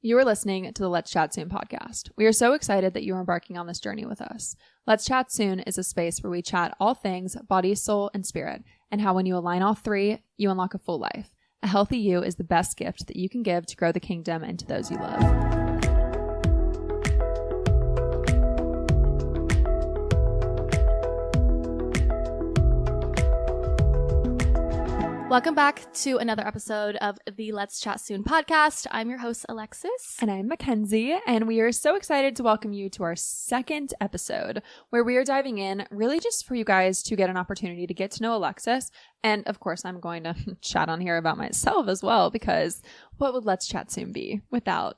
You are listening to the Let's Chat Soon podcast. We are so excited that you are embarking on this journey with us. Let's Chat Soon is a space where we chat all things body, soul, and spirit, and how when you align all three, you unlock a full life. A healthy you is the best gift that you can give to grow the kingdom and to those you love. Welcome back to another episode of the Let's Chat Soon podcast. I'm your host, Alexis. And I'm Mackenzie, and we are so excited to welcome you to our second episode, where we are diving in really just for you guys to get an opportunity to get to know Alexis. And of course, I'm going to chat on here about myself as well, because what would Let's Chat Soon be without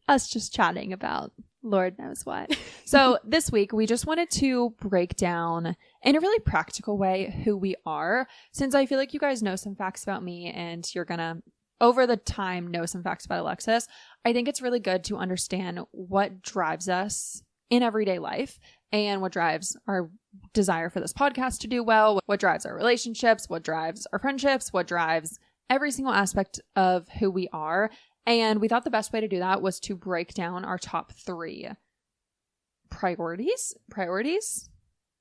us just chatting about Lord knows what. So this week, we just wanted to break down in a really practical way who we are, since I feel like you guys know some facts about me and you're going to, over the time, know some facts about Alexis. I think it's really good to understand what drives us in everyday life and what drives our desire for this podcast to do well, what drives our relationships, what drives our friendships, what drives every single aspect of who we are. And we thought the best way to do that was to break down our top three priorities.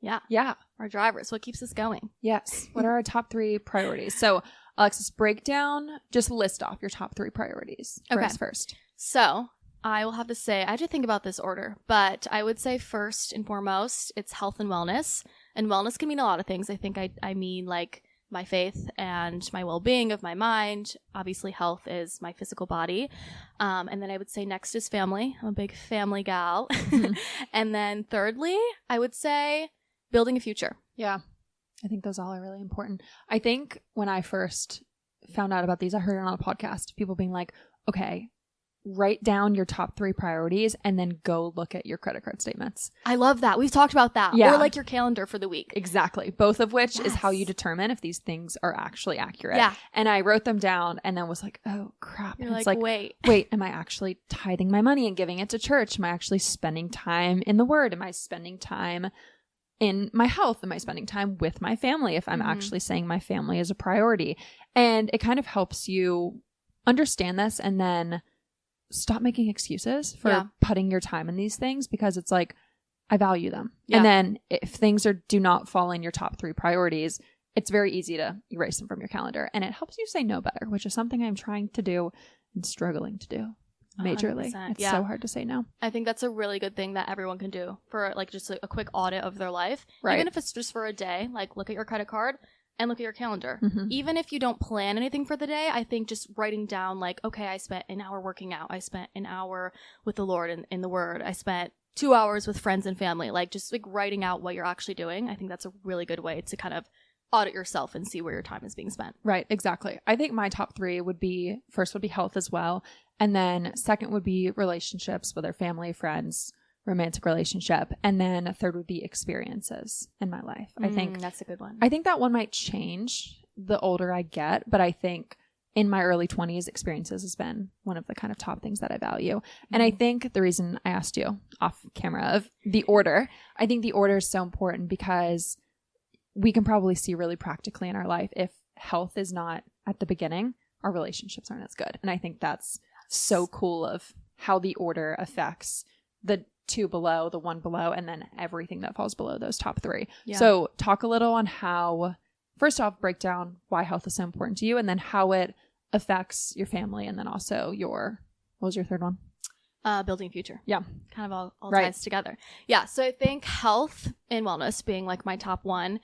Yeah. Our drivers. What keeps us going? Yes. What are our top three priorities? So, Alexis, break down, just list off your top three priorities for us first. So, I will have to say, I had to think about this order, but I would say first and foremost, it's health and wellness. And wellness can mean a lot of things. I think I mean like my faith and my well-being of my mind. Obviously, health is my physical body. And then I would say next is family. I'm a big family gal. Mm-hmm. And then thirdly, I would say building a future. Yeah. I think those all are really important. I think when I first found out about these, I heard it on a podcast, people being like, okay, write down your top three priorities and then go look at your credit card statements. I love that. We've talked about that. Yeah. Or like your calendar for the week. Exactly. Both of which is how you determine if these things are actually accurate. Yeah. And I wrote them down and then was like, oh crap. You're it's like, wait, am I actually tithing my money and giving it to church? Am I actually spending time in the Word? Am I spending time in my health? Am I spending time with my family if I'm actually saying my family is a priority? And it kind of helps you understand this and then stop making excuses for putting your time in these things, because it's like, I value them. Yeah. And then if things do not fall in your top three priorities, it's very easy to erase them from your calendar. And it helps you say no better, which is something I'm trying to do and struggling to do majorly. 100%. It's so hard to say no. I think that's a really good thing that everyone can do for like just a quick audit of their life. Right. Even if it's just for a day, like look at your credit card and look at your calendar. Mm-hmm. Even if you don't plan anything for the day, I think just writing down like, okay, I spent an hour working out. I spent an hour with the Lord in the Word. I spent 2 hours with friends and family. Like just like writing out what you're actually doing. I think that's a really good way to kind of audit yourself and see where your time is being spent. Right. Exactly. I think my top three would be, first would be health as well. And then second would be relationships, whether family, friends, romantic relationship. And then third would be experiences in my life. I think that's a good one. I think that one might change the older I get, but I think in my early 20s, experiences has been one of the kind of top things that I value. Mm-hmm. And I think the reason I asked you off camera of the order, I think the order is so important because we can probably see really practically in our life, if health is not at the beginning, our relationships aren't as good. And I think that's so cool of how the order affects the two below, the one below, and then everything that falls below those top three. Yeah. So talk a little on how, first off, break down why health is so important to you, and then how it affects your family, and then also what was your third one? Building a future. Yeah. Kind of all ties together. Yeah. So I think health and wellness being like my top one.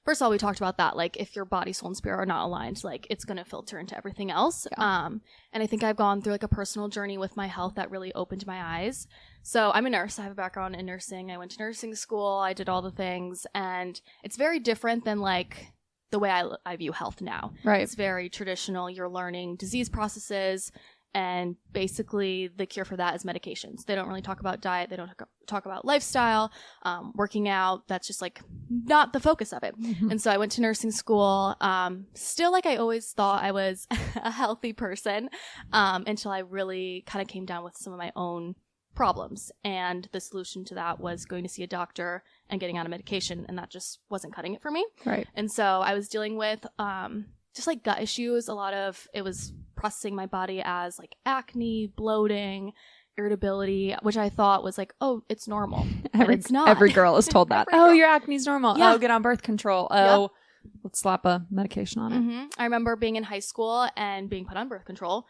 First of all, we talked about that. Like if your body, soul, and spirit are not aligned, like it's going to filter into everything else. Yeah. And I think I've gone through like a personal journey with my health that really opened my eyes. So I'm a nurse. I have a background in nursing. I went to nursing school. I did all the things, and it's very different than like the way I view health now. Right. It's very traditional. You're learning disease processes. And basically the cure for that is medications. They don't really talk about diet. They don't talk about lifestyle, working out. That's just like not the focus of it. Mm-hmm. And so I went to nursing school. Still like I always thought I was a healthy person until I really kind of came down with some of my own problems. And the solution to that was going to see a doctor and getting on a medication. And that just wasn't cutting it for me. Right. And so I was dealing with just like gut issues. It was processing my body as like acne, bloating, irritability, which I thought was like, oh, it's normal. It's not. Every girl is told that. Oh, your acne's normal. Yeah. Oh, get on birth control. Oh, let's slap a medication on it. I remember being in high school and being put on birth control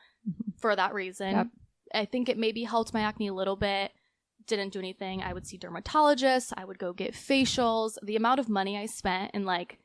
for that reason. Yep. I think it maybe helped my acne a little bit. Didn't do anything. I would see dermatologists. I would go get facials. The amount of money I spent and like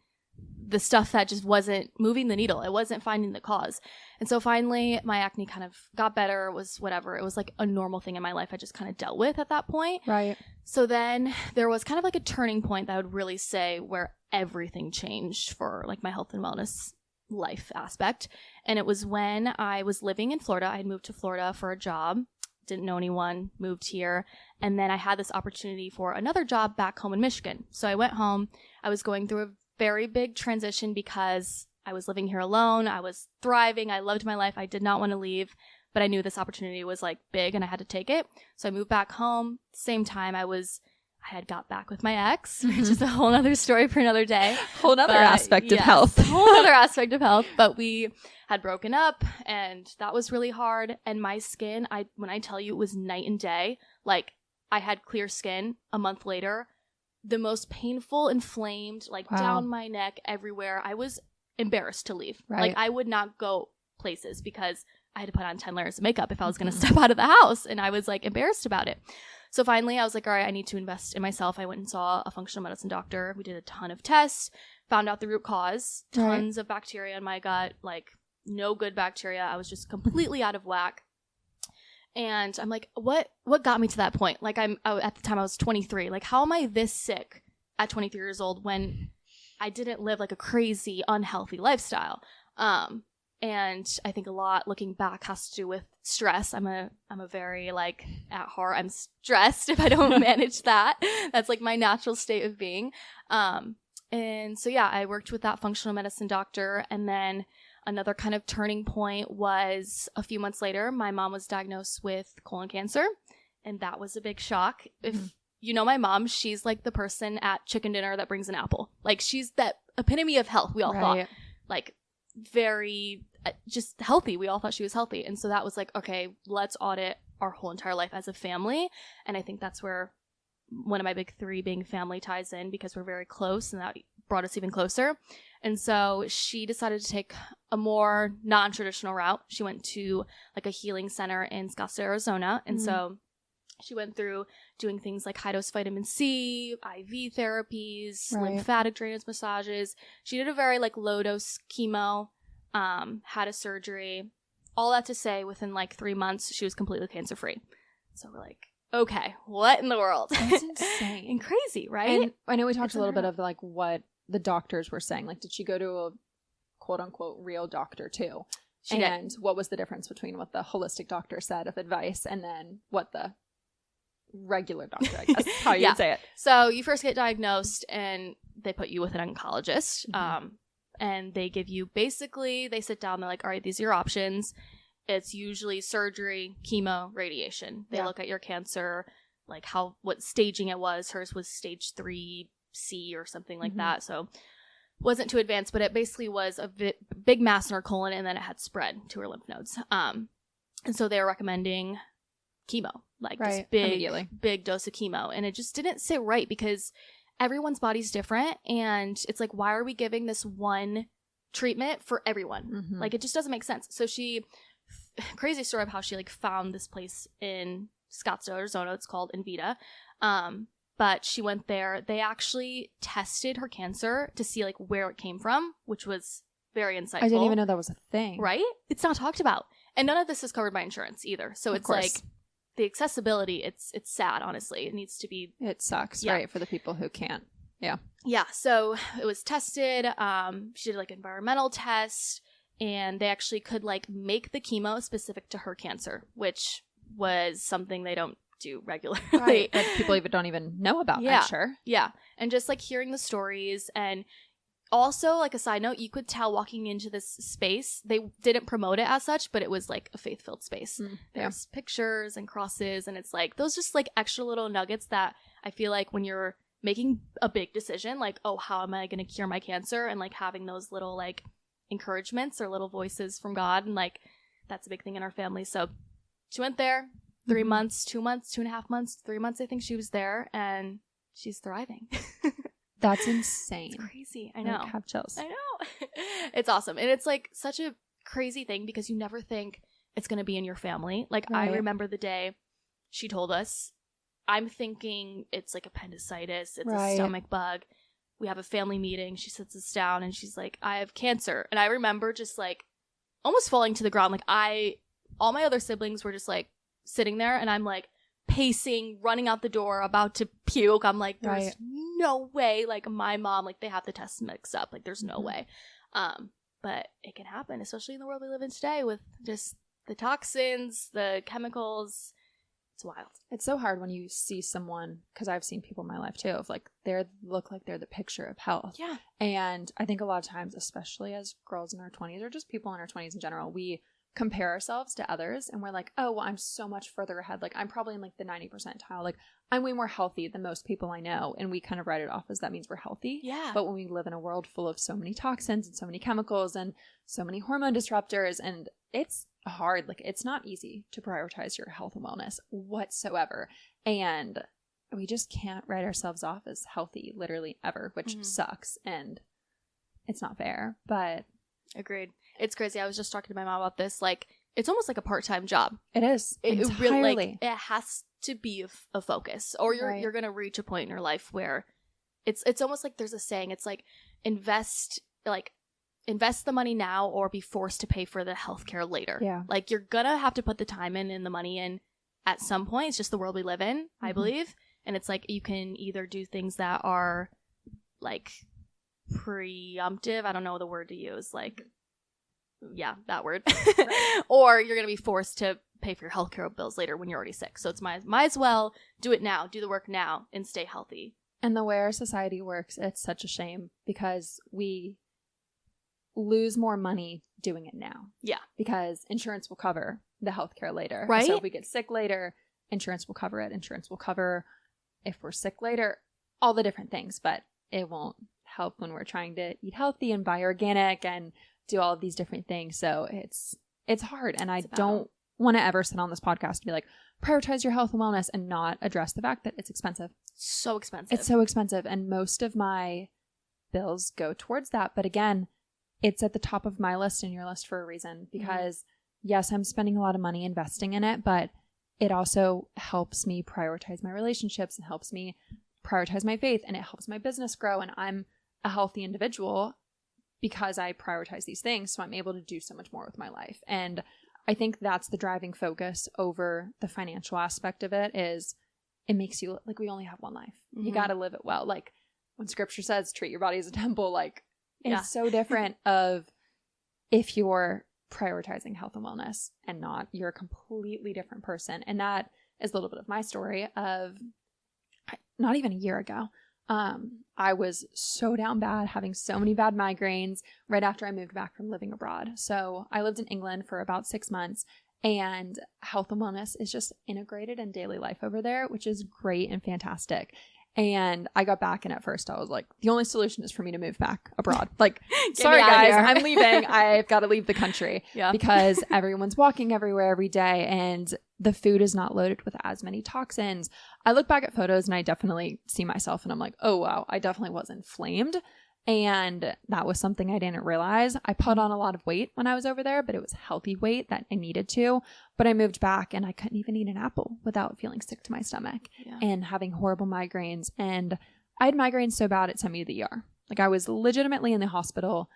the stuff that just wasn't moving the needle. It wasn't finding the cause. And so finally my acne kind of got better. It was whatever. It was like a normal thing in my life I just kind of dealt with at that point. Right. So then there was kind of like a turning point that I would really say where everything changed for like my health and wellness life aspect. And it was when I was living in Florida. I had moved to Florida for a job. Didn't know anyone, moved here. And then I had this opportunity for another job back home in Michigan. So I went home. I was going through a very big transition because I was living here alone. I was thriving. I loved my life. I did not want to leave, but I knew this opportunity was like big and I had to take it. So I moved back home. Same time I had got back with my ex, which is a whole other story for another day. Whole other aspect of health. Whole other aspect of health. But we had broken up and that was really hard. And my skin, when I tell you it was night and day, like I had clear skin a month later. The most painful, inflamed, like down my neck, everywhere. I was embarrassed to leave. Right. Like I would not go places because I had to put on 10 layers of makeup if I was going to step out of the house. And I was like embarrassed about it. So finally I was like, all right, I need to invest in myself. I went and saw a functional medicine doctor. We did a ton of tests, found out the root cause, tons of bacteria in my gut, like no good bacteria. I was just completely out of whack. And I'm like, what got me to that point? Like at the time I was 23. Like how am I this sick at 23 years old when I didn't live like a crazy unhealthy lifestyle? And I think a lot looking back has to do with stress. I'm a very like at heart, I'm stressed if I don't manage that. That's like my natural state of being. And so yeah, I worked with that functional medicine doctor, and then another kind of turning point was a few months later, my mom was diagnosed with colon cancer, and that was a big shock. If you know my mom, she's like the person at chicken dinner that brings an apple. Like she's that epitome of health. We all thought like very just healthy. We all thought she was healthy. And so that was like, okay, let's audit our whole entire life as a family. And I think that's where one of my big three being family ties in, because we're very close, and that brought us even closer. And so she decided to take a more non-traditional route. She went to like a healing center in Scottsdale, Arizona. And so she went through doing things like high-dose vitamin C, IV therapies, lymphatic drainage massages. She did a very like low-dose chemo, had a surgery. All that to say, within like 3 months, she was completely cancer-free. So we're like, okay, what in the world? That's insane. And crazy, right? And I know we talked a little bit of like what the doctors were saying. Like, did she go to a quote-unquote real doctor too? She did. What was the difference between what the holistic doctor said of advice and then what the regular doctor, I guess, how you would say it? So you first get diagnosed and they put you with an oncologist. And they give you basically, they sit down, they're like, all right, these are your options. It's usually surgery, chemo, radiation. They look at your cancer, like what staging it was. Hers was stage 3C or something like that. So wasn't too advanced, but it basically was a big mass in her colon, and then it had spread to her lymph nodes. And so they were recommending chemo, like this big dose of chemo. And it just didn't sit right because everyone's body's different. And it's like, why are we giving this one treatment for everyone? Like, it just doesn't make sense. So crazy story of how she like found this place in Scottsdale, Arizona. It's called Invita. But she went there. They actually tested her cancer to see like where it came from, which was very insightful. I didn't even know that was a thing. Right? It's not talked about. And none of this is covered by insurance either. So it's like the accessibility, it's sad, honestly. It needs to be. It sucks, right? For the people who can't. Yeah. Yeah. So it was tested. She did like environmental tests, and they actually could like make the chemo specific to her cancer, which was something they don't do regularly. Right. Like people even don't even know about, I'm sure. Yeah. And just like hearing the stories, and also like a side note, you could tell walking into this space, they didn't promote it as such, but it was like a faith-filled space. There's pictures and crosses, and it's like those just like extra little nuggets that I feel like when you're making a big decision, like, oh, how am I going to cure my cancer? And like having those little like encouragements or little voices from God, and like that's a big thing in our family. So she went there 3 months, 2 months, 2.5 months, 3 months. I think she was there, and she's thriving. That's insane. It's crazy. I know. I have chills. I know. It's awesome. And it's like such a crazy thing because you never think it's going to be in your family. Like I remember the day she told us, I'm thinking it's like appendicitis. It's a stomach bug. We have a family meeting. She sits us down and she's like, I have cancer. And I remember just like almost falling to the ground. Like all my other siblings were just like sitting there and I'm like pacing, running out the door, about to puke. I'm like, there's no way. Like my mom, like they have the tests mixed up. Like there's no way. But it can happen, especially in the world we live in today with just the toxins, the chemicals. It's wild. It's so hard when you see someone, because I've seen people in my life too, of like they look like they're the picture of health. Yeah. And I think a lot of times, especially as girls in our 20s or just people in our 20s in general, we compare ourselves to others and we're like, oh, well, I'm so much further ahead. Like I'm probably in like the 90 percentile. Like I'm way more healthy than most people I know. And we kind of write it off as that means we're healthy. Yeah. But when we live in a world full of so many toxins and so many chemicals and so many hormone disruptors, and it's hard. Like it's not easy to prioritize your health and wellness whatsoever. And we just can't write ourselves off as healthy literally ever, which sucks. And it's not fair, but agreed. It's crazy. I was just talking to my mom about this. Like, it's almost like a part-time job. It is. It really, like, it has to be a focus, or you're gonna reach a point in your life where it's almost like there's a saying. It's like invest the money now, or be forced to pay for the healthcare later. Yeah. Like you're gonna have to put the time in and the money in at some point. It's just the world we live in, I believe. And it's like you can either do things that are like preemptive. I don't know the word to use. Like. Yeah, that word. Or you're going to be forced to pay for your healthcare bills later when you're already sick. So it's might as well do it now, do the work now, and stay healthy. And the way our society works, it's such a shame because we lose more money doing it now. Yeah. Because insurance will cover the healthcare later. Right. So if we get sick later, insurance will cover it. Insurance will cover if we're sick later, all the different things. But it won't help when we're trying to eat healthy and buy organic and do all of these different things. So it's hard. And I don't want to ever sit on this podcast and be like, prioritize your health and wellness and not address the fact that it's expensive. So expensive. It's so expensive. And most of my bills go towards that. But again, it's at the top of my list and your list for a reason because yes, I'm spending a lot of money investing in it, but it also helps me prioritize my relationships and helps me prioritize my faith, and it helps my business grow. And I'm a healthy individual because I prioritize these things. So I'm able to do so much more with my life. And I think that's the driving focus over the financial aspect of it is it makes you like, we only have one life. You got to live it well. Like when scripture says treat your body as a temple, like it's so different of if you're prioritizing health and wellness and not, you're a completely different person. And that is a little bit of my story of not even a year ago. I was so down bad, having so many bad migraines right after I moved back from living abroad. So I lived in England for about 6 months, and health and wellness is just integrated in daily life over there, which is great and fantastic. And I got back, and at first I was like, the only solution is for me to move back abroad. Like, sorry guys, I'm leaving. I've got to leave the country because everyone's walking everywhere every day, and the food is not loaded with as many toxins. I look back at photos and I definitely see myself and I'm like, oh wow, I definitely was inflamed. And that was something I didn't realize. I put on a lot of weight when I was over there, but it was healthy weight that I needed to. But I moved back and I couldn't even eat an apple without feeling sick to my stomach and having horrible migraines. And I had migraines so bad it sent me to the ER. Like I was legitimately in the hospital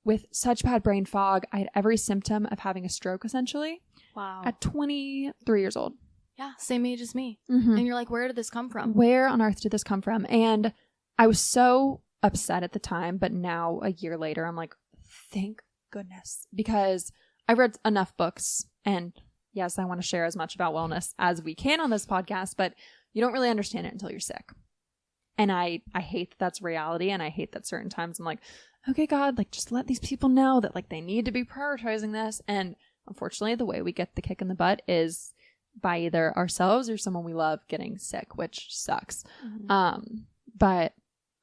with such bad brain fog. I had every symptom of having a stroke essentially. Wow. At 23 years old. Yeah, same age as me. And you're like, where did this come from? Where on earth did this come from? And I was so upset at the time, but now a year later, I'm like, thank goodness. Because I've read enough books, and yes, I want to share as much about wellness as we can on this podcast, but you don't really understand it until you're sick. And I hate that that's reality, and I hate that certain times I'm like, okay, God, like just let these people know that like they need to be prioritizing this. And unfortunately, the way we get the kick in the butt is by either ourselves or someone we love getting sick, which sucks. But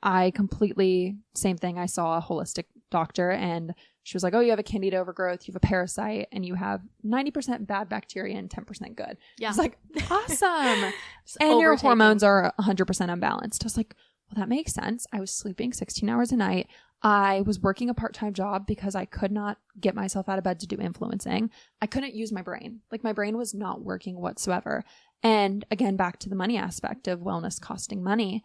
I completely, same thing. I saw a holistic doctor, and she was like, oh, you have a candida overgrowth, you have a parasite, and you have 90% bad bacteria and 10% good. Yeah. I was like, awesome. And your hormones are 100% unbalanced. I was like, well, that makes sense. I was sleeping 16 hours a night. I was working a part-time job because I could not get myself out of bed to do influencing. I couldn't use my brain. Like, my brain was not working whatsoever. And again, back to the money aspect of wellness costing money.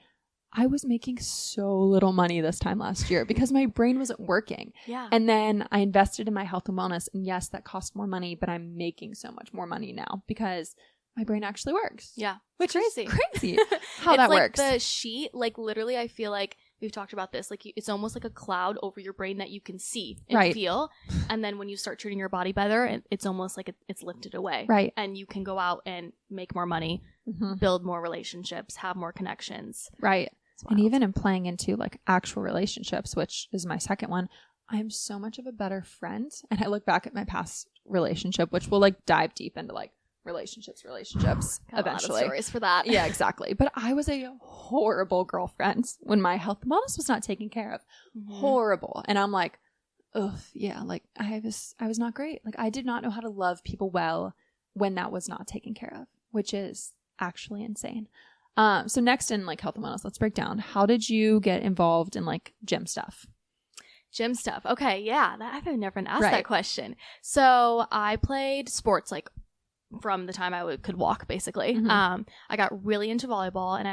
I was making so little money this time last year because my brain wasn't working. Yeah. And then I invested in my health and wellness. And yes, that cost more money, but I'm making so much more money now because my brain actually works. Yeah. Which crazy. is crazy how that like works. The sheet, like literally, I feel like we've talked about this. Like it's almost like a cloud over your brain that you can see and feel. And then when you start treating your body better, it's almost like it's lifted away. Right. And you can go out and make more money, build more relationships, have more connections. Right. And even in playing into like actual relationships, which is my second one, I am so much of a better friend. And I look back at my past relationship, which will like dive deep into like relationships eventually. A lot of stories for that. Yeah, exactly. But I was a horrible girlfriend when my health and wellness was not taken care of. Horrible. And I'm like, ugh, yeah, like I was not great. Like I did not know how to love people well when that was not taken care of, which is actually insane. So next in like health and wellness, let's break down. How did you get involved in like gym stuff? Gym stuff. Okay. Yeah. I've never been asked that question. So I played sports like from the time I could walk, basically. I got really into volleyball, and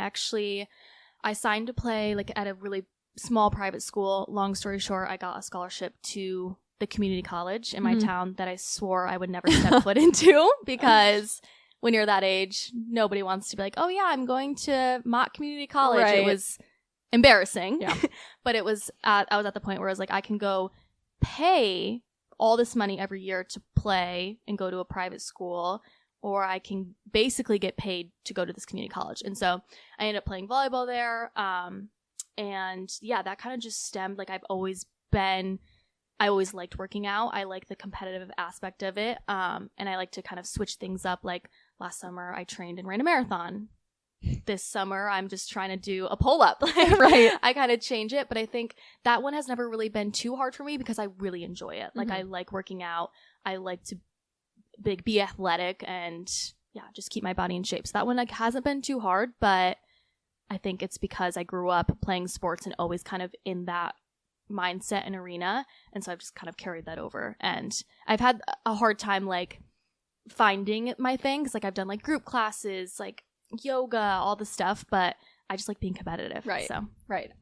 I signed to play like at a really small private school. Long story short, I got a scholarship to the community college in my town that I swore I would never step foot into because when you're that age, nobody wants to be like, oh yeah, I'm going to Mott Community College. Right. It was embarrassing. Yeah. But I was at the point where I was like, I can go pay all this money every year to play and go to a private school, or I can basically get paid to go to this community college. And so I ended up playing volleyball there. And yeah, that kind of just stemmed, like I always liked working out. I like the competitive aspect of it. And I like to kind of switch things up. Like last summer I trained and ran a marathon. This summer I'm just trying to do a pull-up. Right. I kind of change it, but I think that one has never really been too hard for me because I really enjoy it. Like I like working out. I like to be athletic and yeah, just keep my body in shape. So that one like hasn't been too hard, but I think it's because I grew up playing sports and always kind of in that mindset and arena. And so I've just kind of carried that over. And I've had a hard time like finding my thing because like I've done like group classes, like yoga, all the stuff, but I just like being competitive. Right. So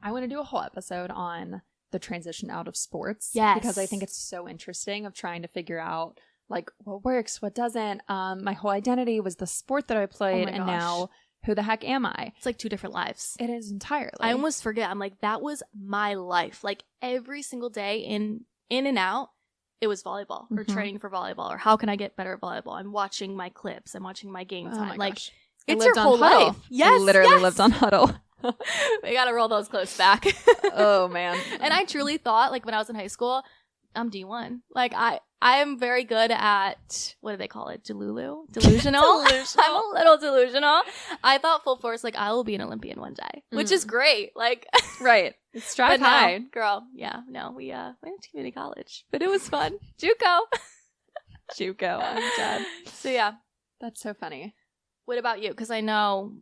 I want to do a whole episode on the transition out of sports. Yes. Because I think it's so interesting of trying to figure out like what works, what doesn't. My whole identity was the sport that I played, and now who the heck am I? It's like two different lives. It is entirely. I almost forget. I'm like, that was my life. Like every single day in and out, it was volleyball or training for volleyball or how can I get better at volleyball? I'm watching my clips. I'm watching my game time. Like gosh. It's your whole life. Yes, I literally lived on Huddle. We gotta roll those close back. Oh man. And I truly thought, like when I was in high school, I'm D1. Like I am very good at, what do they call it? Delusional? I'm a little delusional. I thought full force, like I will be an Olympian one day, which is great. Like, right. Strive high. No, girl. Yeah. No, we went to community college, but it was fun. JUCO. JUCO. I'm dead. So yeah. That's so funny. What about you? Because I know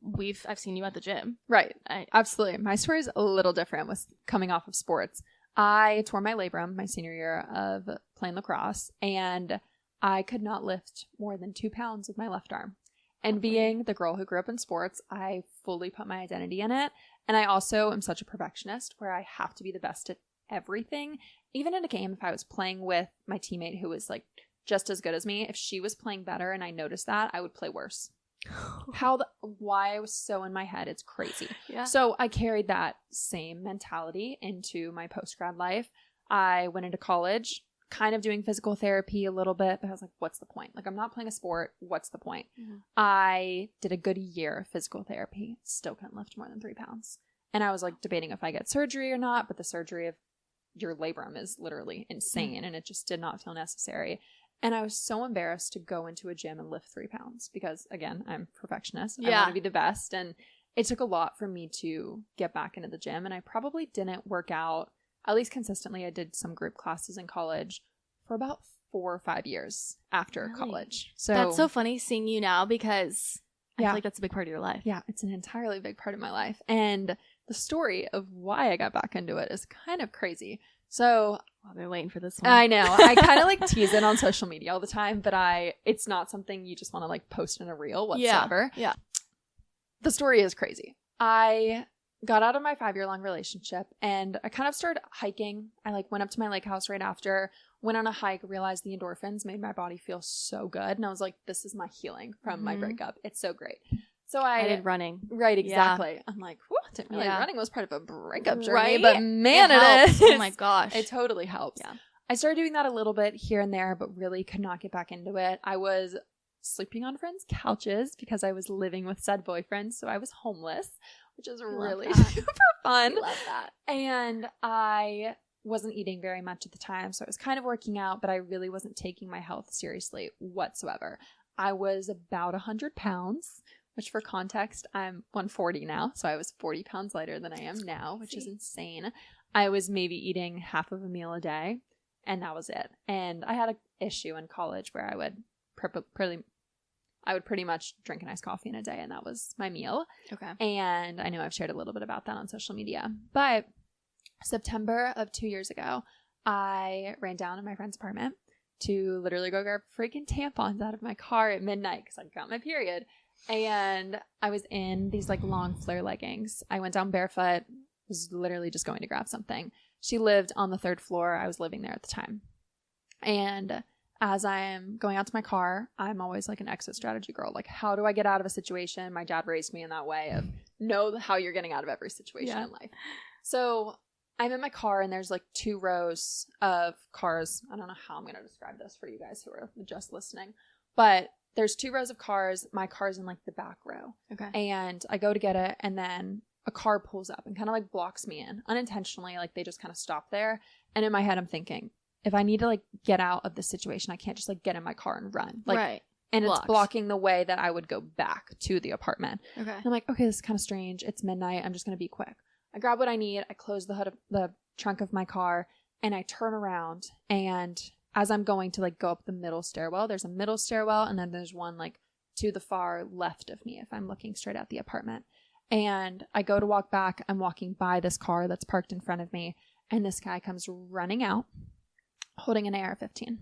I've seen you at the gym. Right. Absolutely. My story is a little different with coming off of sports. I tore my labrum my senior year of playing lacrosse, and I could not lift more than 2 pounds with my left arm. And being the girl who grew up in sports, I fully put my identity in it. And I also am such a perfectionist where I have to be the best at everything. Even in a game, if I was playing with my teammate who was like just as good as me, if she was playing better and I noticed that, I would play worse. Why I was so in my head, it's crazy. Yeah. So I carried that same mentality into my post-grad life. I went into college kind of doing physical therapy a little bit, but I was like, what's the point? Like, I'm not playing a sport. What's the point? I did a good year of physical therapy, still couldn't lift more than 3 pounds. And I was like debating if I get surgery or not, but the surgery of your labrum is literally insane and it just did not feel necessary. And I was so embarrassed to go into a gym and lift 3 pounds because, again, I'm a perfectionist. I want to be the best. And it took a lot for me to get back into the gym. And I probably didn't work out at least consistently, I did some group classes in college for about 4 or 5 years after college. So that's so funny seeing you now because I Yeah. feel like that's a big part of your life. yeah, it's an entirely big part of my life. And the story of why I got back into it is kind of crazy. So I've been waiting for this one. I know. I kind of like tease it on social media all the time, but it's not something you just want to like post in a reel whatsoever. Yeah. The story is crazy. I got out of my 5-year-long relationship and I kind of started hiking. I like went up to my lake house right after, went on a hike, realized the endorphins made my body feel so good. And I was like, this is my healing from my breakup. It's so great. So I did running. Right, exactly. Yeah. I'm like, whew, didn't realize running was part of a breakup journey, Right? but man, it helps. is. Oh my gosh. It totally helps. Yeah. I started doing that a little bit here and there, but really could not get back into it. I was sleeping on friends' couches because I was living with said boyfriends, so I was homeless, which is really super fun. I love that. And I wasn't eating very much at the time, so I was kind of working out, but I really wasn't taking my health seriously whatsoever. I was about 100 pounds, which for context, I'm 140 now, so I was 40 pounds lighter than I am now, which is insane. I was maybe eating half of a meal a day, and that was it. And I had an issue in college where I would pretty much drink an iced coffee in a day, and that was my meal. Okay. And I know I've shared a little bit about that on social media. But September of 2 years ago, I ran down to my friend's apartment to literally go grab freaking tampons out of my car at midnight because I got my period. And I was in these like long flare leggings. I went down barefoot, was literally just going to grab something. She lived on the 3rd floor. I was living there at the time. And as I am going out to my car, I'm always like an exit strategy girl. Like, how do I get out of a situation? My dad raised me in that way of know how you're getting out of every situation in life. So I'm in my car and there's like 2 rows of cars. I don't know how I'm going to describe this for you guys who are just listening, but there's 2 rows of cars. My car's in like the back row. Okay. And I go to get it and then a car pulls up and kind of like blocks me in unintentionally. Like they just kind of stop there. And in my head, I'm thinking, if I need to like get out of this situation, I can't just like get in my car and run. Like, right. And Blocked. It's blocking the way that I would go back to the apartment. Okay. And I'm like, okay, this is kind of strange. It's midnight. I'm just going to be quick. I grab what I need. I close the hood of the trunk of my car and I turn around. And as I'm going to like go up the middle stairwell, there's a middle stairwell. And then there's one like to the far left of me if I'm looking straight at the apartment. And I go to walk back. I'm walking by this car that's parked in front of me. And this guy comes running out holding an AR-15.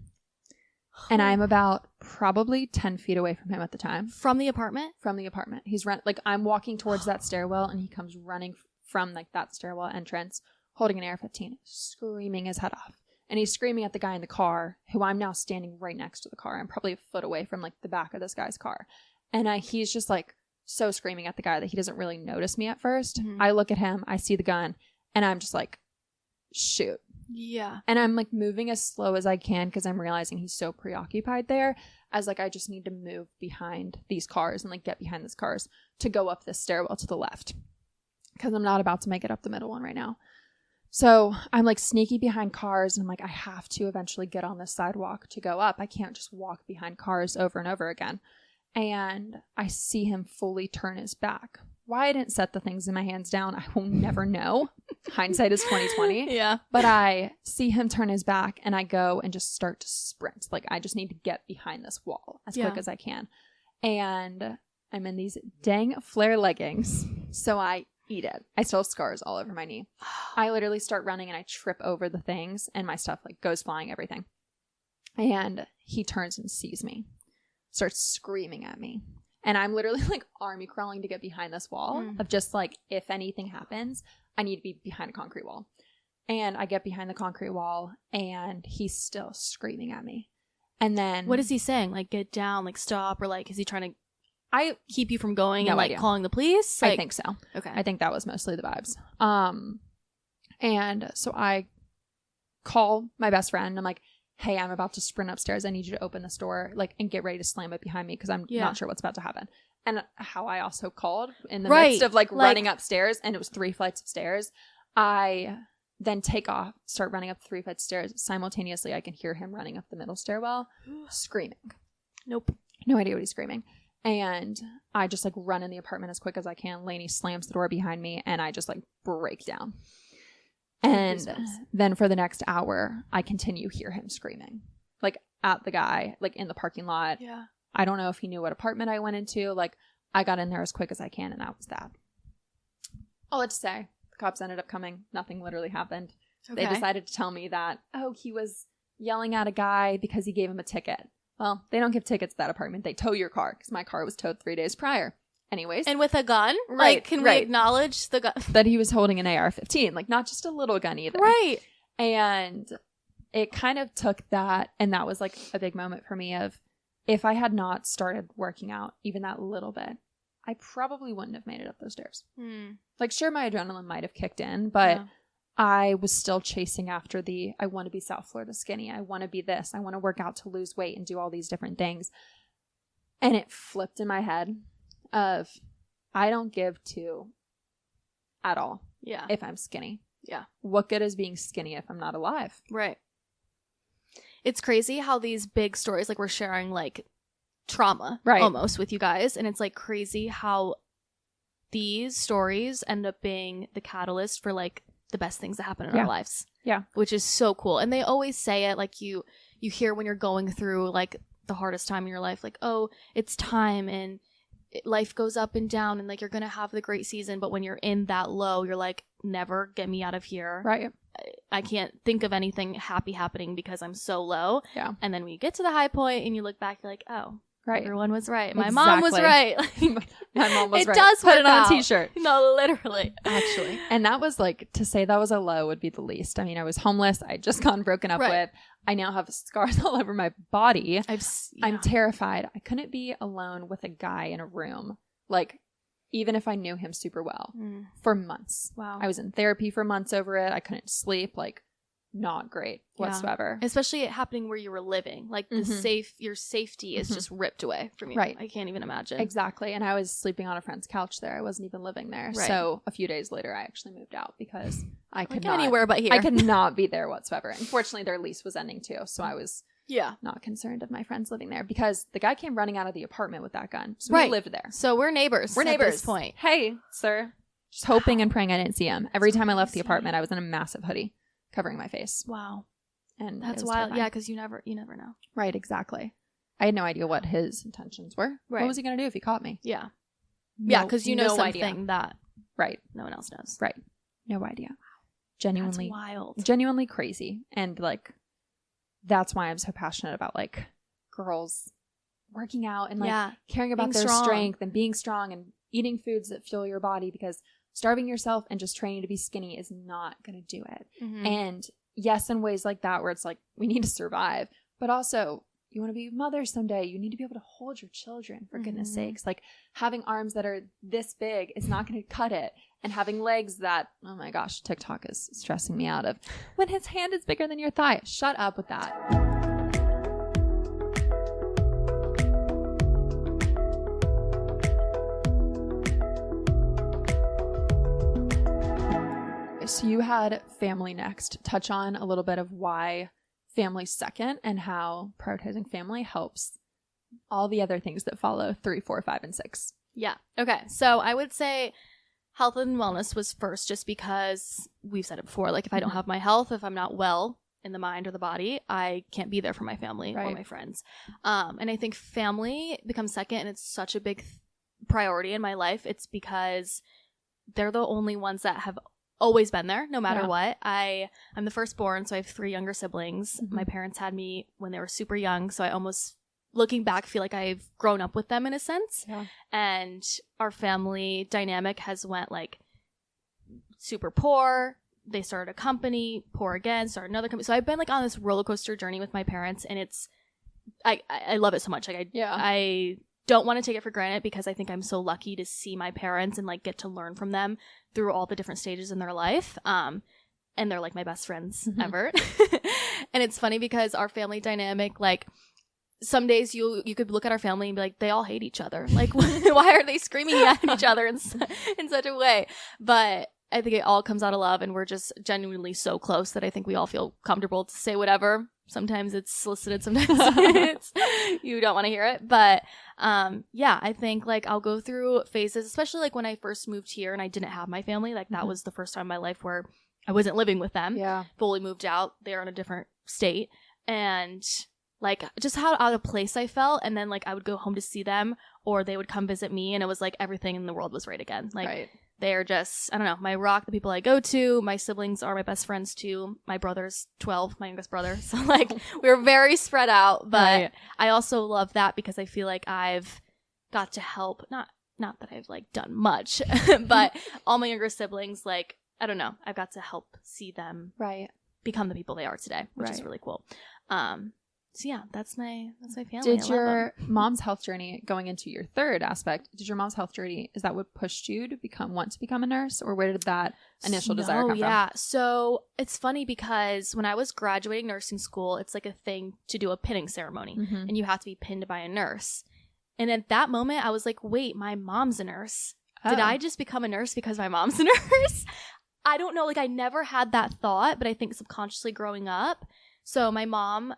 And I'm about probably 10 feet away from him at the time. From the apartment? From the apartment. Like I'm walking towards that stairwell and he comes running from like that stairwell entrance holding an AR-15, screaming his head off. And he's screaming at the guy in the car who I'm now standing right next to the car. I'm probably a foot away from like the back of this guy's car. And he's just like so screaming at the guy that he doesn't really notice me at first. Mm-hmm. I look at him, I see the gun, and I'm just like, shoot. Yeah. And I'm like moving as slow as I can because I'm realizing he's so preoccupied there as like I just need to move behind these cars and like get behind these cars to go up this stairwell to the left because I'm not about to make it up the middle one right now. So I'm like sneaky behind cars and I'm like, I have to eventually get on this sidewalk to go up. I can't just walk behind cars over and over again. And I see him fully turn his back. Why I didn't set the things in my hands down, I will never know. Hindsight is 20/20. Yeah. But I see him turn his back and I go and just start to sprint. Like I just need to get behind this wall as quick as I can. And I'm in these dang flare leggings. So I eat it. I still have scars all over my knee. I literally start running and I trip over the things and my stuff like goes flying, everything. And he turns and sees me, starts screaming at me. And I'm literally like army crawling to get behind this wall of just like, if anything happens, I need to be behind a concrete wall. And I get behind the concrete wall and he's still screaming at me. And then what is he saying? Like, get down, like stop, or like, is he trying to keep you from going and like idea. Calling the police? Like, I think so. Okay. I think that was mostly the vibes. And so I call my best friend. I'm like, hey, I'm about to sprint upstairs. I need you to open this door, like, and get ready to slam it behind me because I'm not sure what's about to happen. And how I also called in the midst of like running upstairs, and it was 3 flights of stairs. I then take off, start running up 3 flights of stairs. Simultaneously, I can hear him running up the middle stairwell, screaming. Nope. No idea what he's screaming. And I just like run in the apartment as quick as I can. Lainey slams the door behind me, and I just like break down. And then for the next hour, I continue hear him screaming, like at the guy, like in the parking lot. Yeah. I don't know if he knew what apartment I went into. Like, I got in there as quick as I can, and that was that. All that to say, the cops ended up coming. Nothing literally happened. Okay. They decided to tell me that, he was yelling at a guy because he gave him a ticket. Well, they don't give tickets to that apartment. They tow your car, because my car was towed 3 days prior. Anyways. And with a gun? Right. Like, can we acknowledge the gun? That he was holding an AR-15. Like, not just a little gun either. Right. And it kind of took that, and that was like a big moment for me of, if I had not started working out even that little bit, I probably wouldn't have made it up those stairs. Like, sure, my adrenaline might have kicked in, but I was still chasing after I want to be South Florida skinny. I want to be this. I want to work out to lose weight and do all these different things. And it flipped in my head of, I don't give two at all. Yeah. If I'm skinny. Yeah. What good is being skinny if I'm not alive? Right. It's crazy how these big stories, like, we're sharing like trauma almost with you guys, and it's like crazy how these stories end up being the catalyst for like the best things that happen in our lives. Yeah. Which is so cool. And they always say it, like, you hear when you're going through like the hardest time in your life, like, oh, it's time and life goes up and down and like you're gonna have the great season, but when you're in that low, you're like, never get me out of here. Right. I can't think of anything happy happening because I'm so low. Yeah. And then when you get to the high point and you look back, you're like, oh, right. Everyone was right. My mom was right. My mom was right. It does put it on a t-shirt. No, literally. Actually. And that was like, to say that was a low would be the least. I mean, I was homeless. I'd just gotten broken up with. I now have scars all over my body. I'm terrified. I couldn't be alone with a guy in a room. Like, even if I knew him super well for months. Wow. I was in therapy for months over it. I couldn't sleep. Like, not great whatsoever. Especially it happening where you were living. Like, your safety is just ripped away from you. Right. I can't even imagine. Exactly. And I was sleeping on a friend's couch there. I wasn't even living there. Right. So a few days later, I actually moved out because I could not anywhere but here. I could not be there whatsoever. Unfortunately, their lease was ending too. So I was not concerned of my friends living there, because the guy came running out of the apartment with that gun. So we lived there. So we're neighbors. We're neighbors at this point. Hey, sir. Just hoping and praying I didn't see him. Every time I left the apartment, I was in a massive hoodie covering my face. Wow. And that's wild. Terrifying. Yeah, because you never know. Right, exactly. I had no idea what his intentions were. Right. What was he going to do if he caught me? Yeah. Yeah, because you know something that no one else knows. Right. No idea. Genuinely. That's wild. Genuinely crazy. And like, that's why I'm so passionate about like girls working out and like caring about their strength and being strong and eating foods that fuel your body, because starving yourself and just training to be skinny is not going to do it. And yes, in ways like that where it's like, we need to survive, but also you want to be a mother someday. You need to be able to hold your children, for goodness sakes. Like, having arms that are this big is not going to cut it. And having legs that, oh my gosh, TikTok is stressing me out of, when his hand is bigger than your thigh. Shut up with that. So you had family next. Touch on a little bit of why family second and how prioritizing family helps all the other things that follow 3, 4, 5, and 6. Yeah. Okay. So I would say health and wellness was first, just because we've said it before. Like, if I don't have my health, if I'm not well in the mind or the body, I can't be there for my family or my friends. And I think family becomes second, and it's such a big priority in my life. It's because they're the only ones that have always been there, no matter what. I'm the firstborn, so I have 3 younger siblings. My parents had me when they were super young, so I almost, looking back, feel like I've grown up with them in a sense. And our family dynamic has went like super poor. They started a company, poor again, started another company. So I've been like on this roller coaster journey with my parents, and it's I love it so much. Like I don't want to take it for granted, because I think I'm so lucky to see my parents and like get to learn from them through all the different stages in their life. And they're like my best friends ever. And it's funny because our family dynamic, like, some days you could look at our family and be like, they all hate each other. Like, why are they screaming at each other in such a way? But I think it all comes out of love, and we're just genuinely so close that I think we all feel comfortable to say whatever. Sometimes it's solicited, sometimes it's you don't want to hear it. But I think like I'll go through phases, especially like when I first moved here and I didn't have my family. Like, that was the first time in my life where I wasn't living with them. Yeah. Fully moved out. They're in a different state. And like just how out of place I felt. And then like I would go home to see them or they would come visit me and it was like everything in the world was right again. Like they are just, I don't know, my rock, the people I go to. My siblings are my best friends too. My brother's 12, my youngest brother. So like we're very spread out. But I also love that because I feel like I've got to help, not that I've like done much, but all my younger siblings, like, I don't know, I've got to help see them become the people they are today, which is really cool. So yeah, that's my family. Did your mom's health journey, going into your third aspect, did your mom's health journey, is that what pushed you to want to become a nurse, or where did that initial desire come from? Yeah, so it's funny because when I was graduating nursing school, it's like a thing to do a pinning ceremony, and you have to be pinned by a nurse. And at that moment, I was like, wait, my mom's a nurse. Did I just become a nurse because my mom's a nurse? I don't know. Like, I never had that thought, but I think subconsciously growing up. So my mom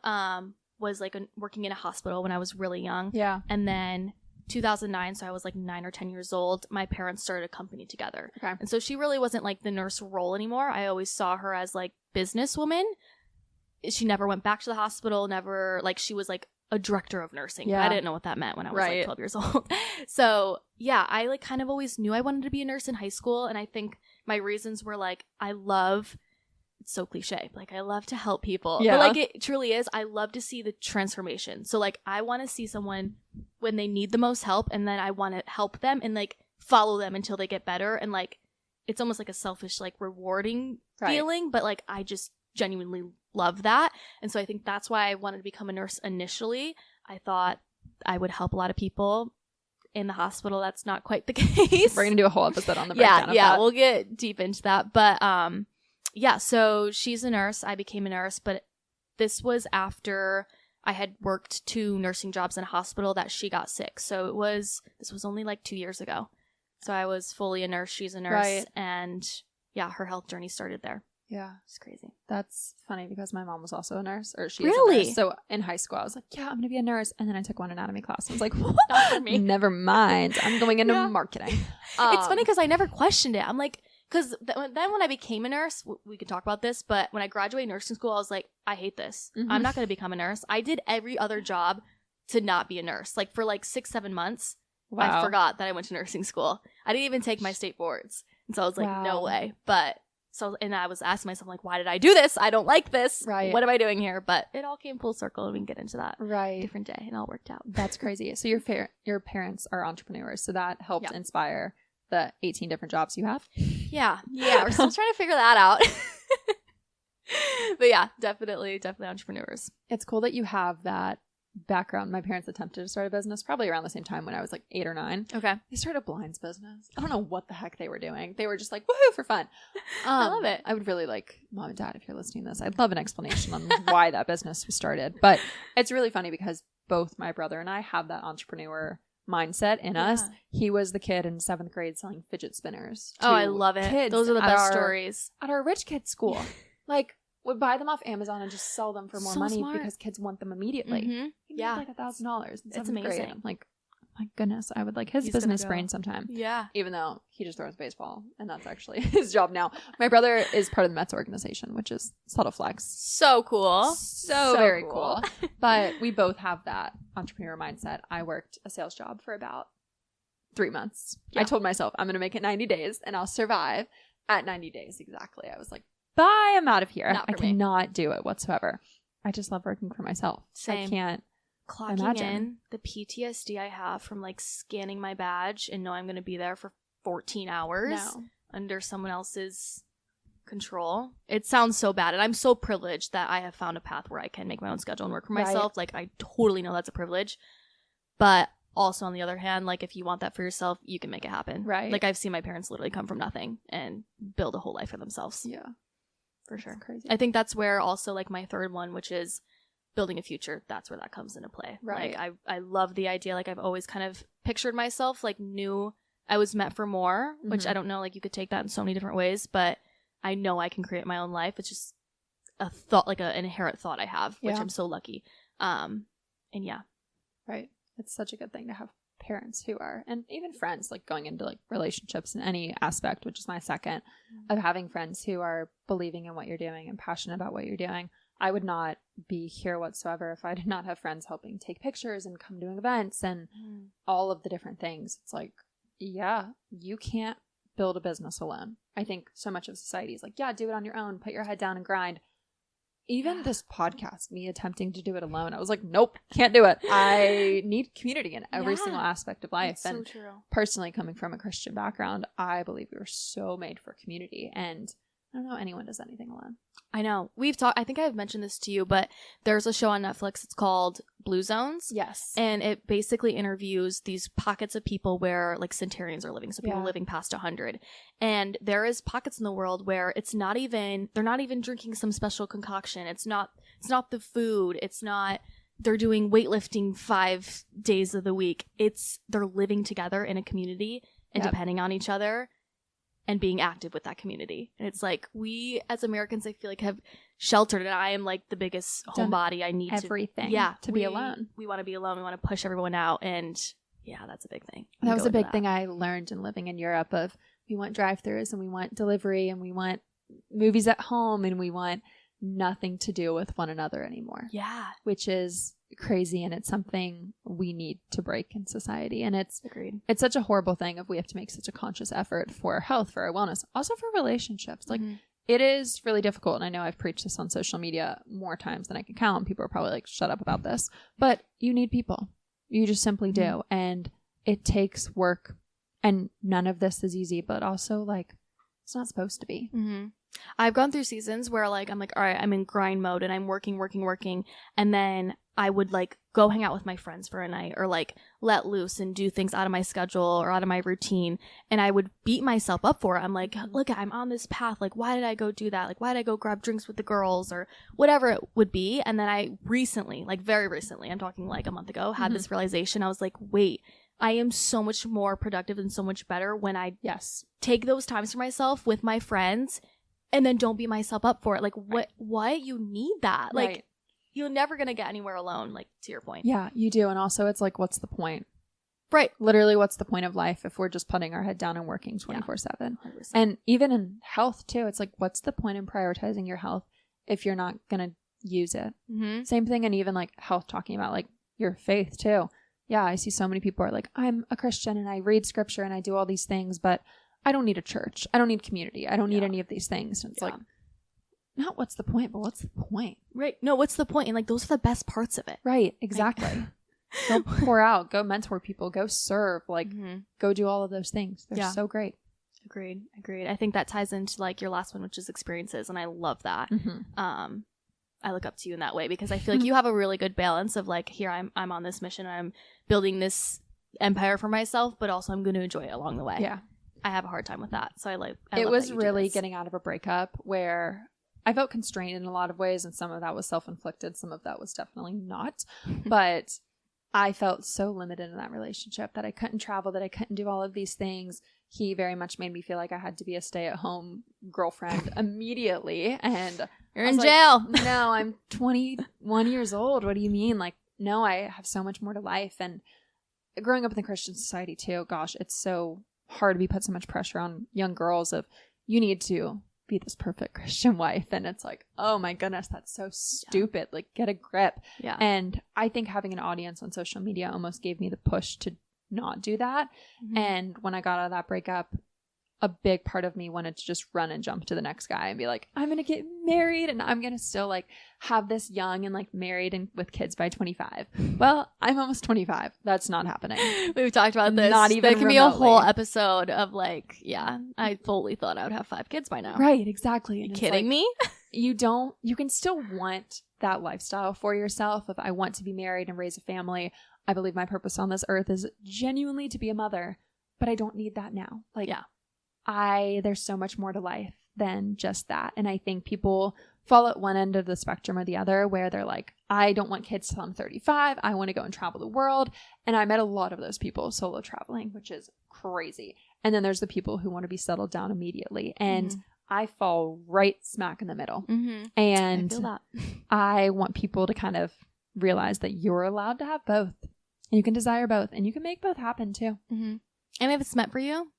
was like working in a hospital when I was really young. Yeah. And then 2009, so I was like 9 or 10 years old, my parents started a company together. Okay. And so she really wasn't like the nurse role anymore. I always saw her as like businesswoman. She never went back to the hospital, never, like, she was like a director of nursing. Yeah. I didn't know what that meant when I was like 12 years old. So yeah, I like kind of always knew I wanted to be a nurse in high school. And I think my reasons were like, it's so cliche, like I love to help people. Yeah. But like it truly is, I love to see the transformation. So like I want to see someone when they need the most help, and then I want to help them and like follow them until they get better. And like it's almost like a selfish, like rewarding feeling, but like I just genuinely love that. And so I think that's why I wanted to become a nurse initially. I thought I would help a lot of people. In the hospital, that's not quite the case. We're gonna do a whole episode on the breakdown of that. We'll get deep into that. But yeah, so she's a nurse. I became a nurse, but this was after I had worked 2 nursing jobs in a hospital that she got sick. So this was only like 2 years ago. So I was fully a nurse. She's a nurse. And yeah, her health journey started there. Yeah. It's crazy. That's funny because my mom was also a nurse, or she is a nurse. So in high school, I was like, yeah, I'm going to be a nurse. And then I took one anatomy class. I was like, not for me. Never mind. I'm going into marketing. It's funny because I never questioned it. I'm like, because then when I became a nurse, we could talk about this, but when I graduated nursing school, I was like, I hate this. I'm not going to become a nurse. I did every other job to not be a nurse. Like for like 6-7 months, I forgot that I went to nursing school. I didn't even take my state boards. And so I was like, no way. But and I was asking myself, like, why did I do this? I don't like this. Right. What am I doing here? But it all came full circle, and we can get into that different day, and it all worked out. That's crazy. So your parents are entrepreneurs, so that helped inspire the 18 different jobs you have? Yeah. We're still trying to figure that out. But yeah, definitely entrepreneurs. It's cool that you have that background. My parents attempted to start a business probably around the same time when I was like 8 or 9. Okay. They started a blinds business. I don't know what the heck they were doing. They were just like, woohoo, for fun. I love it. I would really like, Mom and Dad, if you're listening to this, I'd love an explanation on why that business was started. But it's really funny because both my brother and I have that entrepreneur mindset in us. He was the kid in 7th grade selling fidget spinners. I love it. Those are the best stories. At our rich kid school. Like, would buy them off Amazon and just sell them for more money because kids want them immediately. He made like $1,000 in 7th grade. I'm like, oh my goodness, I would like his business brain sometime. Yeah. Even though he just throws baseball, and that's actually his job now. My brother is part of the Mets organization, which is subtle flex. So cool. So very cool. But we both have that entrepreneur mindset. I worked a sales job for about 3 months. I told myself I'm going to make it 90 days and I'll survive. At 90 days exactly, I was like, bye, I'm out of here. I cannot do it whatsoever. I just love working for myself. Same. I can't clocking in, the PTSD I have from like scanning my badge and know I'm going to be there for 14 hours under someone else's control. It sounds so bad. And I'm so privileged that I have found a path where I can make my own schedule and work for myself. Like, I totally know that's a privilege. But also, on the other hand, like, if you want that for yourself, you can make it happen. Right. Like, I've seen my parents literally come from nothing and build a whole life for themselves. Yeah. For sure. That's crazy. I think that's where also, like, my third one, which is building a future, that's where that comes into play. Right. Like, I love the idea. Like, I've always kind of pictured myself, like, knew I was meant for more, which I don't know, like, you could take that in so many different ways, but I know I can create my own life. It's just a thought, like an inherent thought I have, which I'm so lucky. And yeah. Right. It's such a good thing to have parents who are, and even friends, like going into like relationships in any aspect, which is my second, of having friends who are believing in what you're doing and passionate about what you're doing. I would not be here whatsoever if I did not have friends helping take pictures and come doing events and all of the different things. It's like, yeah, you can't build a business alone. I think so much of society is like, yeah, do it on your own, put your head down and grind. Even this podcast, me attempting to do it alone, I was like, nope, can't do it. I need community in every single aspect of life. That's and so true. Personally, coming from a Christian background, I believe we were so made for community. And I don't know anyone does anything alone. I know. We've talked, I think I've mentioned this to you, but there's a show on Netflix. It's called Blue Zones. Yes. And it basically interviews these pockets of people where like centenarians are living. So people living past 100. And there is pockets in the world where it's not even, they're not even drinking some special concoction. It's not the food. It's not, they're doing weightlifting 5 days of the week. They're living together in a community and depending on each other and being active with that community. And it's like, we as Americans, I feel like, have sheltered, and I am like the biggest homebody. I need everything to be alone. We want to be alone. We want to push everyone out. And yeah, that's a big thing. That was a big thing I learned in living in Europe of we want drive-thrus and we want delivery and we want movies at home and we want nothing to do with one another anymore. Yeah. Which is crazy, and it's something we need to break in society. And it's such a horrible thing if we have to make such a conscious effort for our health, for our wellness, also for relationships. Like it is really difficult. And I know I've preached this on social media more times than I can count. People are probably like, shut up about this, but you need people. You just simply do. And it takes work, and none of this is easy, but also like it's not supposed to be. I've gone through seasons where like I'm like, all right, I'm in grind mode and I'm working, and then I would like go hang out with my friends for a night or like let loose and do things out of my schedule or out of my routine, and I would beat myself up for it. I'm like, look, I'm on this path. Like, why did I go do that? Like, why did I go grab drinks with the girls or whatever it would be? And then I recently, like very recently, I'm talking like a month ago, had this realization. I was like, wait, I am so much more productive and so much better when I take those times for myself with my friends and then don't beat myself up for it. Like, what? You need that. Like, you're never going to get anywhere alone, like, to your point. Yeah, you do. And also, it's like, what's the point? Right. Literally, what's the point of life if we're just putting our head down and working 24/7? 100%. And even in health, too, it's like, what's the point in prioritizing your health if you're not going to use it? Same thing. And even like health, talking about like your faith, too. Yeah, I see so many people are like, I'm a Christian and I read scripture and I do all these things, but I don't need a church. I don't need community. I don't need any of these things. And it's like, not what's the point, but what's the point? Right. No, what's the point? And like, those are the best parts of it. Right. Exactly. Go pour out, go mentor people, go serve, like go do all of those things. They're so great. Agreed. I think that ties into like your last one, which is experiences. And I love that. I look up to you in that way because I feel like you have a really good balance of like, here I'm on this mission. I'm building this empire for myself, but also I'm going to enjoy it along the way. Yeah. I have a hard time with that. So it was really getting out of a breakup where I felt constrained in a lot of ways, and some of that was self-inflicted. Some of that was definitely not. But I felt so limited in that relationship that I couldn't travel, that I couldn't do all of these things. He very much made me feel like I had to be a stay-at-home girlfriend immediately. And you're in jail. No, I'm 21 years old. What do you mean? Like, no, I have so much more to life. And growing up in the Christian society too, gosh, it's so hard. We put so much pressure on young girls of you need to be this perfect Christian wife, and it's like, oh my goodness, that's so stupid. Like, get a grip. And I think having an audience on social media almost gave me the push to not do that. And when I got out of that breakup, a big part of me wanted to just run and jump to the next guy and be like, I'm gonna get married and I'm gonna still like have this young and like married and with kids by 25. Well, I'm almost 25. That's not happening. We've talked about this. Not even There can remotely. be a whole episode of like, I fully thought I would have 5 kids by now. Right, exactly. Are you kidding me? You can still want that lifestyle for yourself. If I want to be married and raise a family, I believe my purpose on this earth is genuinely to be a mother, but I don't need that now. Like, there's so much more to life than just that. And I think people fall at one end of the spectrum or the other where they're like, I don't want kids till I'm 35. I want to go and travel the world. And I met a lot of those people solo traveling, which is crazy. And then there's the people who want to be settled down immediately. And I fall right smack in the middle. And I feel that. I want people to kind of realize that you're allowed to have both. And you can desire both, and you can make both happen too. Mm-hmm. And if it's meant for you,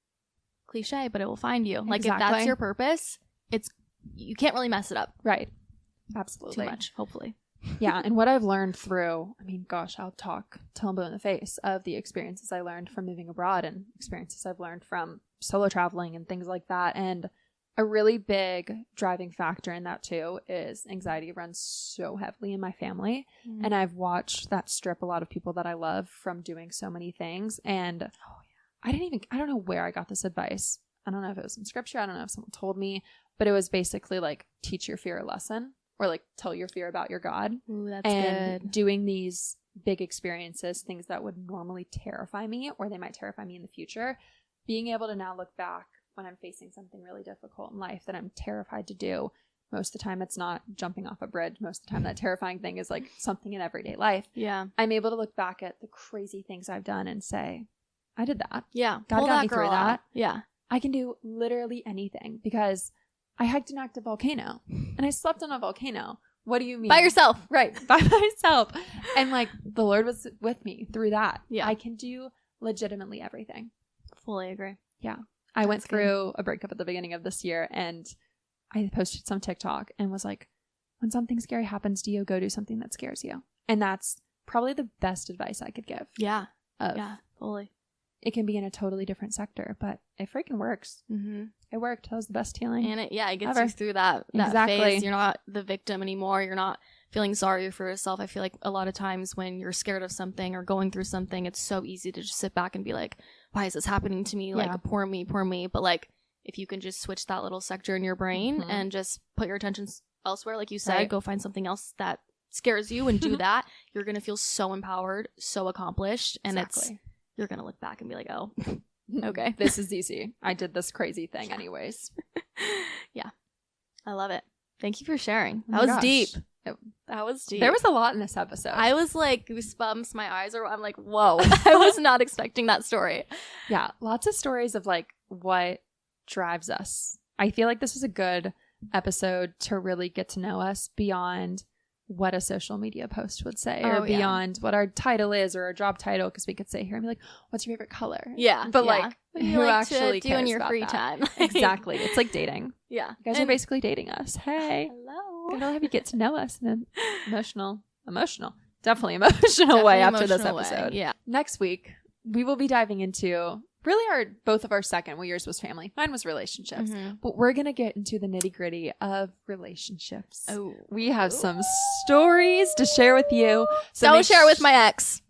cliche, but it will find you. Like if Exactly. that's your purpose, you can't really mess it up. Right. Absolutely. Too much, hopefully. Yeah. And what I've learned through, I mean, gosh, I'll talk till I'm blue in the face of the experiences I learned from moving abroad and experiences I've learned from solo traveling and things like that. And a really big driving factor in that too is anxiety runs so heavily in my family. Mm-hmm. And I've watched that strip a lot of people that I love from doing so many things. And I don't know where I got this advice. I don't know if it was in scripture. I don't know if someone told me, but it was basically like teach your fear a lesson, or like tell your fear about your God. Ooh, that's and good. Doing these big experiences, things that would normally terrify me, or they might terrify me in the future, being able to now look back when I'm facing something really difficult in life that I'm terrified to do. Most of the time it's not jumping off a bridge. Most of the time that terrifying thing is like something in everyday life. Yeah. I'm able to look back at the crazy things I've done and say, I did that. Yeah. God got me through girl that. out. Yeah. I can do literally anything because I hiked an active volcano and I slept on a volcano. What do you mean? By yourself. Right. By myself. And like the Lord was with me through that. Yeah. I can do legitimately everything. Fully agree. Yeah. I went through a breakup at the beginning of this year and I posted some TikTok and was like, when something scary happens to you, go do something that scares you. And that's probably the best advice I could give. Yeah. Of, Yeah. Fully. It can be in a totally different sector, but it freaking works. Mm-hmm. It worked. That was the best healing. And it gets ever. you through that Exactly. phase. You're not the victim anymore. You're not feeling sorry for yourself. I feel like a lot of times when you're scared of something or going through something, it's so easy to just sit back and be like, why is this happening to me? Yeah. Like, poor me, poor me. But like, if you can just switch that little sector in your brain Mhm. and just put your attention elsewhere, like you said, Right. go find something else that scares you and do that, you're going to feel so empowered, so accomplished. And you're going to look back and be like, oh, okay. This is easy. I did this crazy thing anyways. Yeah. I love it. Thank you for sharing. Oh That my was gosh. deep. That was deep. There was a lot in this episode. I was like goosebumps. My eyes are. I'm like, whoa. I was not expecting that story. Yeah, lots of stories of like what drives us. I feel like this was a good episode to really get to know us beyond what a social media post would say, or beyond what our title is or our job title, because we could sit here and be like, what's your favorite color? Yeah. But yeah. like, What do you who like actually to do in cares your about free that? time? Exactly. It's like dating. Yeah. You guys are basically dating us. Hey. Hello. It'll have you get to know us in an definitely emotional way after this Emotional way. episode. Yeah. Next week, we will be diving into really both of our second. Well, yours was family. Mine was relationships. Mhm. But we're going to get into the nitty gritty of relationships. Oh. We have some stories to share with you. So Don't make share with my ex.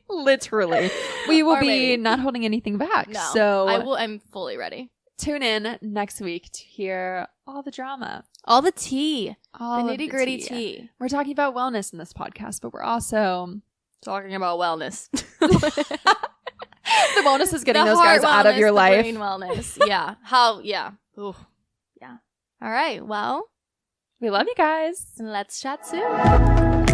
Literally. We will Or be maybe. not holding anything back. No. So I'm fully ready. tune in next week to hear all the drama. All the tea. All The of nitty gritty tea. We're talking about wellness in this podcast, but we're also Talking about wellness. the bonus is getting The those guys heart out of wellness, your the life. brain wellness. Yeah. Yeah. Ooh. Yeah. All right. Well, We love you guys. let's chat soon.